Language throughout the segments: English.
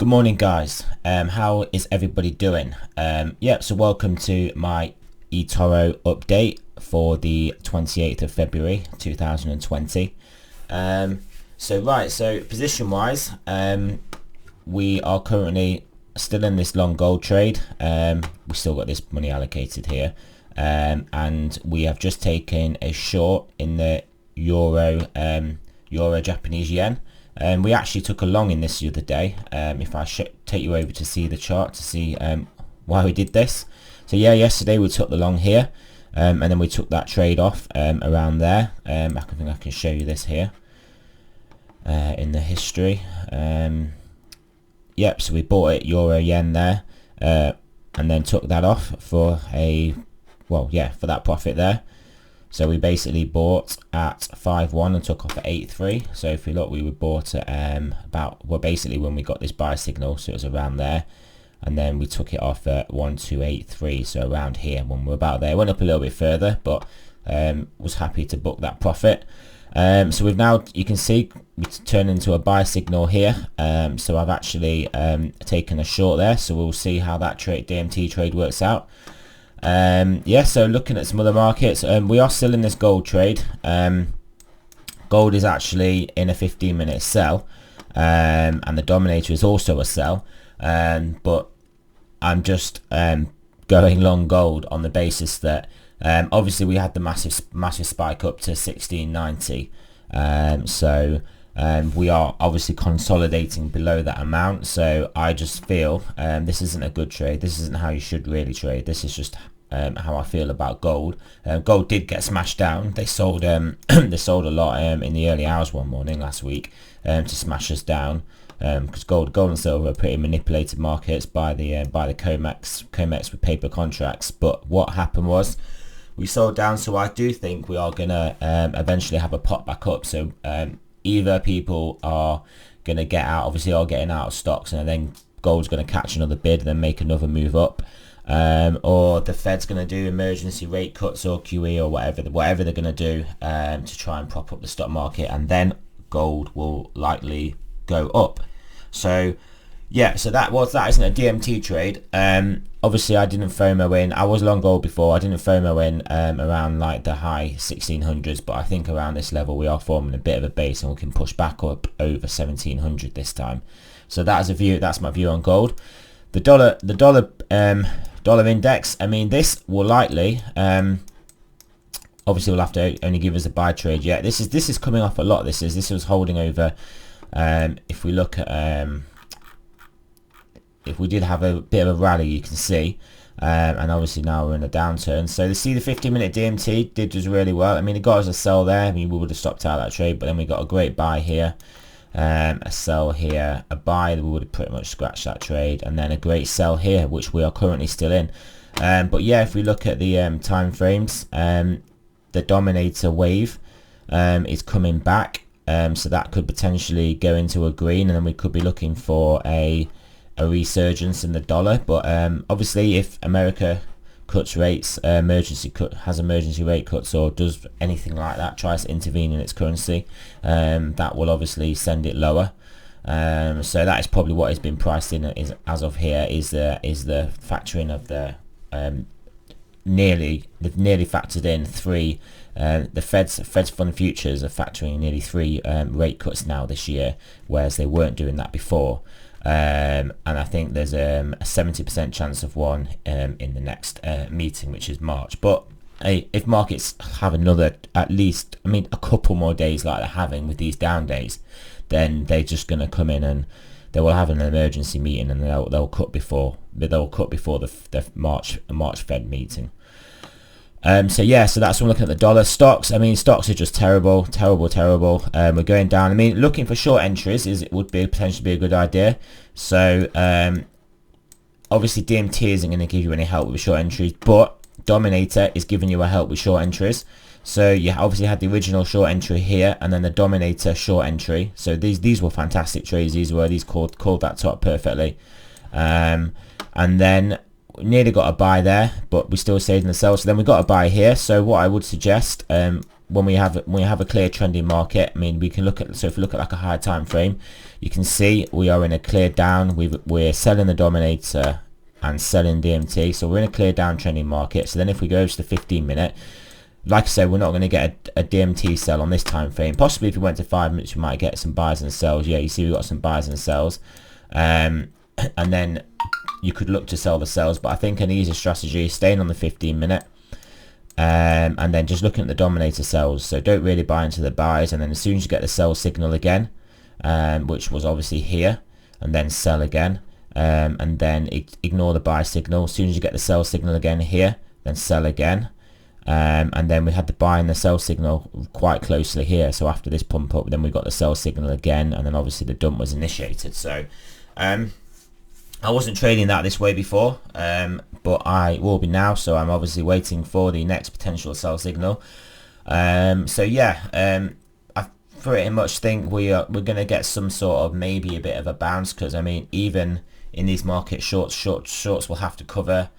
Good morning, guys. How is everybody doing? So welcome to my eToro update for the 28th of February 2020. So position wise, we are currently still in this long gold trade. We still got this money allocated here, and we have just taken a short in the euro Japanese yen. We actually took a long in this the other day. If I take you over to see the chart to see why we did this. So yeah, yesterday we took the long here, and then we took that trade off around there. I think I can show you this here in the history. Yep, so we bought it euro yen there, and then took that off for for that profit there. So we basically bought at 5.1 and took off at 8.3. So if you look, we were bought at basically when we got this buy signal, so it was around there, and then we took it off at 1.283, so around here when we're about there. It went up a little bit further, but was happy to book that profit. So we've now, you can see, we turned into a buy signal here. So I've actually taken a short there, so we'll see how that DMT trade works out. So looking at some other markets, we are still in this gold trade. Gold is actually in a 15-minute sell, and the Dominator is also a sell, but I'm just going long gold on the basis that obviously we had the massive spike up to 1690, so we are obviously consolidating below that amount. So I just feel this isn't a good trade. This isn't how you should really trade. This is just how I feel about gold. Gold did get smashed down. They sold they sold a lot in the early hours one morning last week to smash us down, because gold and silver are pretty manipulated markets by the COMEX with paper contracts. But what happened was we sold down, so I do think we are gonna eventually have a pop back up. So either people are going to get out, obviously are getting out of stocks, and then gold's going to catch another bid and then make another move up, or the Fed's going to do emergency rate cuts or QE or whatever they're going to do to try and prop up the stock market, and then gold will likely go up. So yeah, so that isn't a DMT trade. Obviously I didn't FOMO in. I was long gold before. I didn't FOMO in around like the high 1600s, but I think around this level we are forming a bit of a base, and we can push back up over 1700 this time. So that is a view. That's my view on gold. The dollar index. I mean, this will likely obviously will have to only give us a buy trade yet. This is coming off a lot. This was holding over. If we look at if we did have a bit of a rally, you can see, and obviously now we're in a downturn. So the 15-minute DMT did just really well. I mean, it got us a sell there. I mean, we would have stopped out that trade, but then we got a great buy here, a sell here, a buy that we would have pretty much scratched that trade, and then a great sell here, which we are currently still in. But yeah, if we look at the time frames, the Dominator wave is coming back, so that could potentially go into a green, and then we could be looking for a resurgence in the dollar. But obviously if America cuts rates, has emergency rate cuts, or does anything like that, tries to intervene in its currency, that will obviously send it lower. So that is probably what has been priced in as of here, is the factoring of the they've nearly factored in three. The Fed's fund futures are factoring nearly three rate cuts now this year, whereas they weren't doing that before. And I think there's a 70% chance of one in the next meeting, which is March. But if markets have another, at least, I mean, a couple more days like they're having with these down days, then they're just going to come in and they will have an emergency meeting, and they'll cut before the March Fed meeting. So that's what I'm looking at the dollar. Stocks, I mean, stocks are just terrible. We're going down. I mean, looking for short entries would potentially be a good idea. So obviously DMT isn't going to give you any help with short entries, but Dominator is giving you a help with short entries. So you obviously had the original short entry here, and then the Dominator short entry. So these were fantastic trades. These called that top perfectly. And then nearly got a buy there, but we still stayed in the sell. So then we got a buy here. So what I would suggest, when we have a clear trending market, I mean, we can look at, so if we look at like a higher time frame, you can see we are in a clear down. We're selling the Dominator and selling DMT, so we're in a clear downtrending market. So then if we go to the 15-minute, like I said, we're not going to get a DMT sell on this time frame. Possibly if we went to 5 minutes, we might get some buys and sells. Yeah, you see we've got some buys and sells, and then you could look to sell the sells. But I think an easier strategy is staying on the 15-minute, and then just looking at the Dominator sells. So don't really buy into the buys, and then as soon as you get the sell signal again, which was obviously here, and then sell again, and then ignore the buy signal. As soon as you get the sell signal again here, then sell again. And then we had the buy and the sell signal quite closely here. So after this pump up, then we got the sell signal again, and then obviously the dump was initiated. So I wasn't trading that this way before, but I will be now. So I'm obviously waiting for the next potential sell signal. So yeah, I pretty much think we're going to get some sort of maybe a bit of a bounce, because I mean, even in these markets, shorts will have to cover.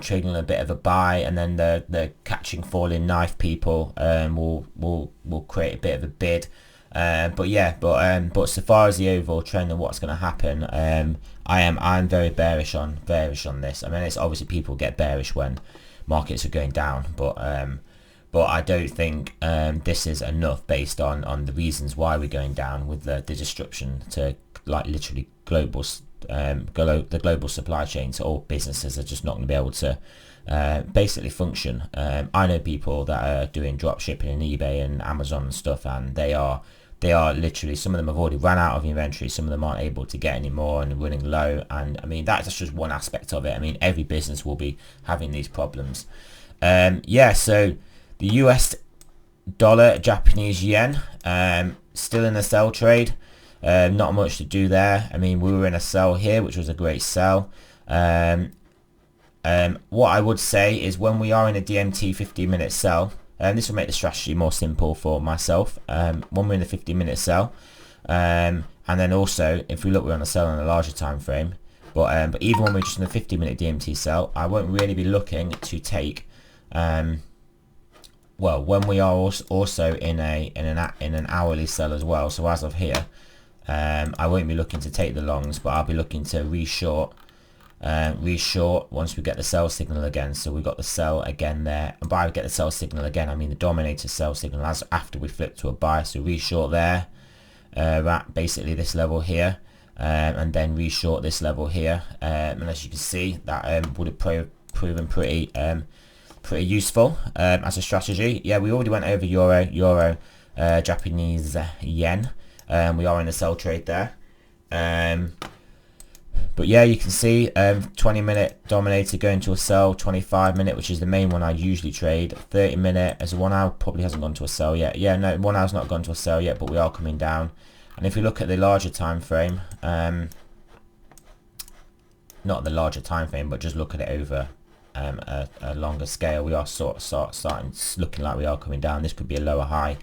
Trading a bit of a buy, and then the catching falling knife people will create a bit of a bid. But so far as the overall trend and what's going to happen, I'm very bearish on this. I mean, it's obviously people get bearish when markets are going down, but I don't think this is enough based on the reasons why we're going down, with the disruption to like literally the global supply chain. So all businesses are just not going to be able to basically function. I know people that are doing drop shipping in eBay and Amazon and stuff, and they are literally, some of them have already run out of inventory, some of them aren't able to get any more and running low. And I mean, that's just one aspect of it. I mean, every business will be having these problems. Yeah, so the US dollar, Japanese yen, still in a sell trade. Not much to do there. I mean, we were in a sell here, which was a great sell. What I would say is, when we are in a DMT 15-minute sell, this will make the strategy more simple for myself. When we're in the 15-minute sell, and then also if we look, we're on a sell on a larger time frame. But even when we're just in the 15-minute DMT sell, I won't really be looking to take. Well, when we are also in an hourly sell as well. So as of here, I won't be looking to take the longs, but I'll be looking to reshort once we get the sell signal again. So we got the sell again there, and by we get the sell signal again, I mean the Dominator sell signal as after we flip to a buy. So reshort there at basically this level here, and then reshort this level here, and as you can see, that would have proven pretty useful as a strategy. Yeah, we already went over euro Japanese yen. We are in a sell trade there, but yeah, you can see 20-minute Dominator going to a sell, 25-minute, which is the main one I usually trade, 30-minute as a 1 hour, probably hasn't gone to a sell yet. Yeah, no, 1 hour's not gone to a sell yet, but we are coming down. And if you look at the larger time frame, not the larger time frame, but just look at it over a longer scale, we are starting looking like we are coming down. This could be a lower high.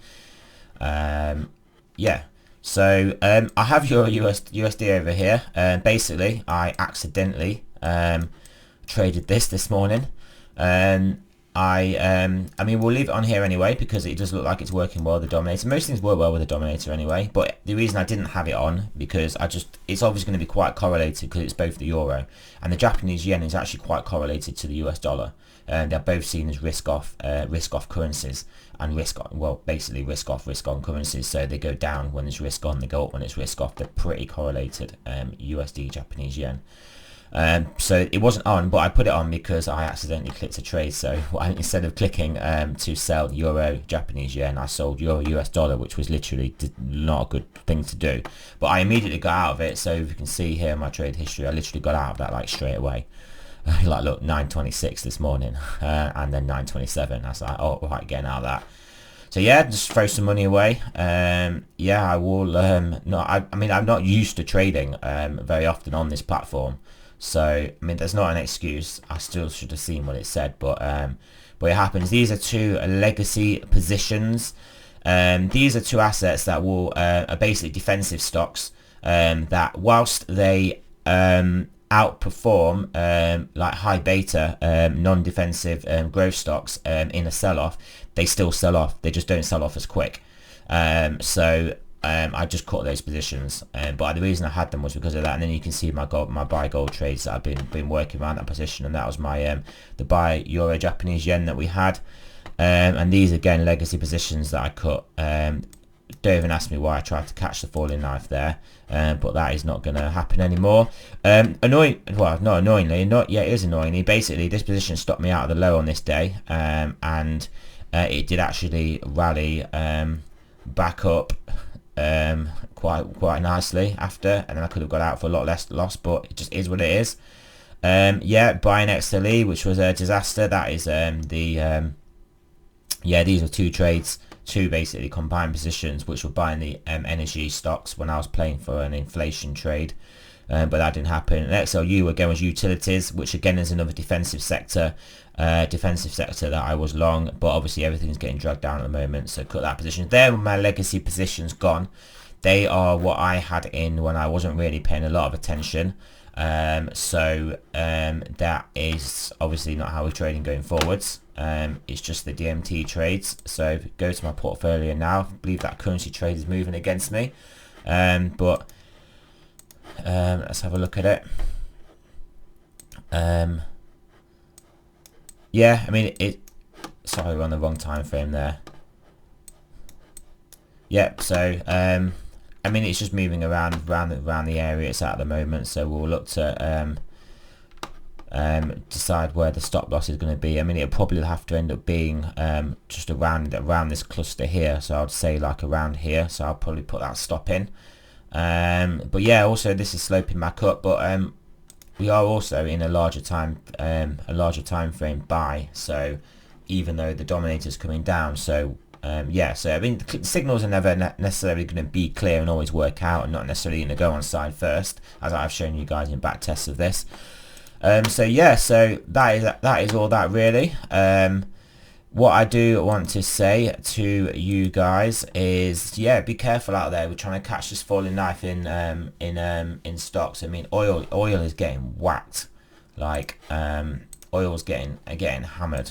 Yeah. So I have your USD over here. Basically, I accidentally traded this morning. I mean, we'll leave it on here anyway, because it does look like it's working well with the Dominator. Most things work well with the Dominator anyway, but the reason I didn't have it on, because it's obviously going to be quite correlated, because it's both the euro and the Japanese yen is actually quite correlated to the US dollar. They're both seen as risk off currencies, and basically risk on currencies. So they go down when there's risk on, they go up when it's risk off. They're pretty correlated, USD Japanese yen. So it wasn't on, but I put it on because I accidentally clicked a trade. So instead of clicking to sell euro Japanese yen, I sold euro US dollar, which was literally not a good thing to do. But I immediately got out of it. So if you can see here in my trade history, I literally got out of that like straight away. Like, look, 9.26 this morning, and then 9.27. I was like, oh, right, getting out of that. So yeah, just throw some money away. Yeah, I will. I mean, I'm not used to trading very often on this platform. So I mean, there's not an excuse. I still should have seen what it said, but it happens. These are two legacy positions. These are two assets that will are basically defensive stocks. That whilst they outperform like high beta non-defensive growth stocks in a sell-off, they still sell off. They just don't sell off as quick. I just caught those positions, but the reason I had them was because of that. And then you can see my buy gold trades that I've been working around that position, and that was my the buy euro Japanese yen that we had, and these again legacy positions that I cut. Don't even ask me why I tried to catch the falling knife there, but that is not going to happen anymore. Well, not annoyingly, it is annoyingly. Basically, this position stopped me out of the low on this day, and it did actually rally back up quite nicely after, and then I could have got out for a lot less loss, but it just is what it is. Yeah, buying XLE, which was a disaster. That is these are two trades, two basically combined positions, which were buying the energy stocks when I was playing for an inflation trade, but that didn't happen. And XLU again was utilities, which again is another defensive sector that I was long, but obviously everything's getting dragged down at the moment, so cut that position. There were my legacy positions gone. They are what I had in when I wasn't really paying a lot of attention. That is obviously not how we're trading going forwards. It's just the DMT trades. So if you go to my portfolio now, I believe that currency trade is moving against me, but let's have a look at it. Yeah, I mean sorry, we're on the wrong time frame there. Yep, so I mean it's just moving around the area it's at the moment, so we'll look to decide where the stop loss is going to be. I mean it'll probably have to end up being just around this cluster here, so I'd say like around here, so I'll probably put that stop in. But yeah, also this is sloping back up, but we are also in a larger time frame buy, so even though the Dominator is coming down, so yeah, so I mean the signals are never necessarily going to be clear and always work out, and not necessarily going to go on side first, as I've shown you guys in back tests of this. So yeah, so that is all that really. What I do want to say to you guys is, yeah, be careful out there. We're trying to catch this falling knife in stocks. I mean, oil is getting whacked, like oil's getting hammered,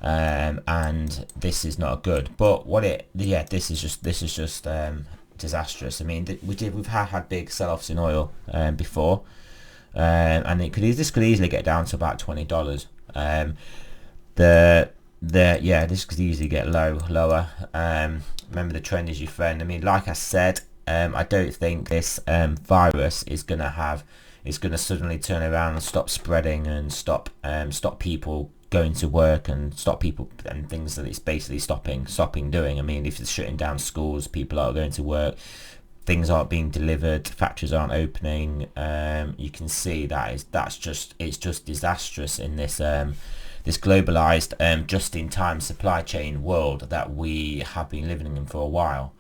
and this is not good. But this is just disastrous. I mean, we've had big sell-offs in oil before, and this could easily get down to about $20. This could easily get lower. Remember, the trend is your friend. I mean, like I said, I don't think this virus is gonna suddenly turn around and stop spreading and stop people going to work and stop people and things that it's basically stopping doing. I mean, if it's shutting down schools, people aren't going to work, things aren't being delivered, factories aren't opening. You can see it's just disastrous in this this globalized just-in-time supply chain world that we have been living in for a while.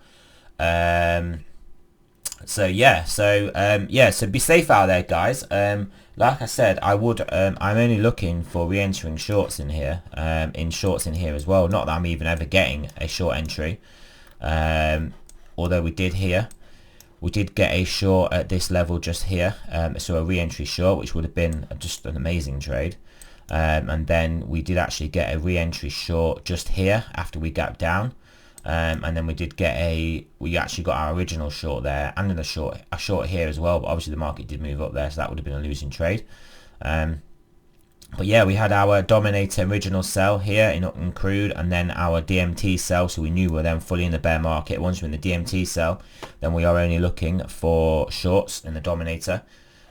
So be safe out there, guys. Like I said, I'm only looking for re-entering shorts in here, as well. Not that I'm even ever getting a short entry, although we did get a short at this level just here, so a re-entry short, which would have been just an amazing trade. And then we did actually get a re-entry short just here after we gapped down, and then we actually got our original short there, and then a short here as well, but obviously the market did move up there, so that would have been a losing trade. But yeah, we had our Dominator original sell here in crude, and then our DMT sell, so we knew we were then fully in the bear market. Once we're in the DMT sell, then we are only looking for shorts in the Dominator.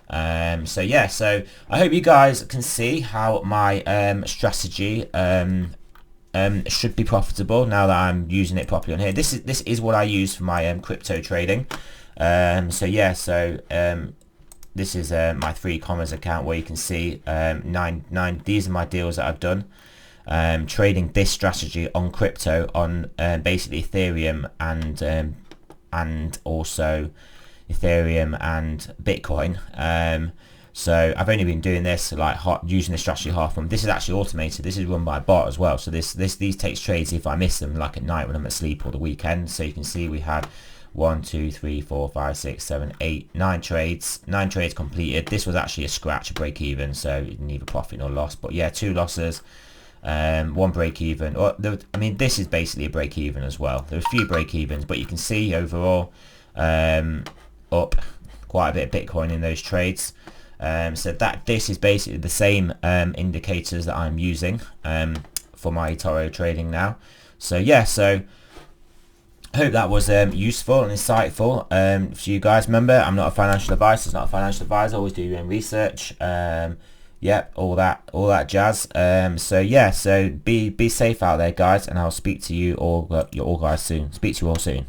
So yeah, so I hope you guys can see how my strategy should be profitable now that I'm using it properly on here. This is what I use for my crypto trading. So yeah, so this is my 3 account, where you can see nine. These are my deals that I've done, trading this strategy on crypto, on basically Ethereum and also Ethereum and Bitcoin. So I've only been doing this using this strategy half month. This is actually automated. This is run by a bot as well. So these takes trades if I miss them, like at night when I'm asleep or the weekend. So you can see we had 1, 2, 3, 4, 5, 6, 7, 8, 9 trades. 9 trades completed. This was actually a scratch, break even, so neither profit nor loss. But yeah, 2 losses, 1 break even. I mean, this is basically a break even as well. There are a few break evens, but you can see overall up quite a bit of Bitcoin in those trades. So this is basically the same indicators that I'm using for my eToro trading now. So yeah, so I hope that was useful and insightful for you guys. Remember, I'm not a financial advisor. It's not a financial advisor. Always do your own research. Yeah, all that jazz. So yeah, so be safe out there, guys, and I'll speak to you all guys soon. Speak to you all soon.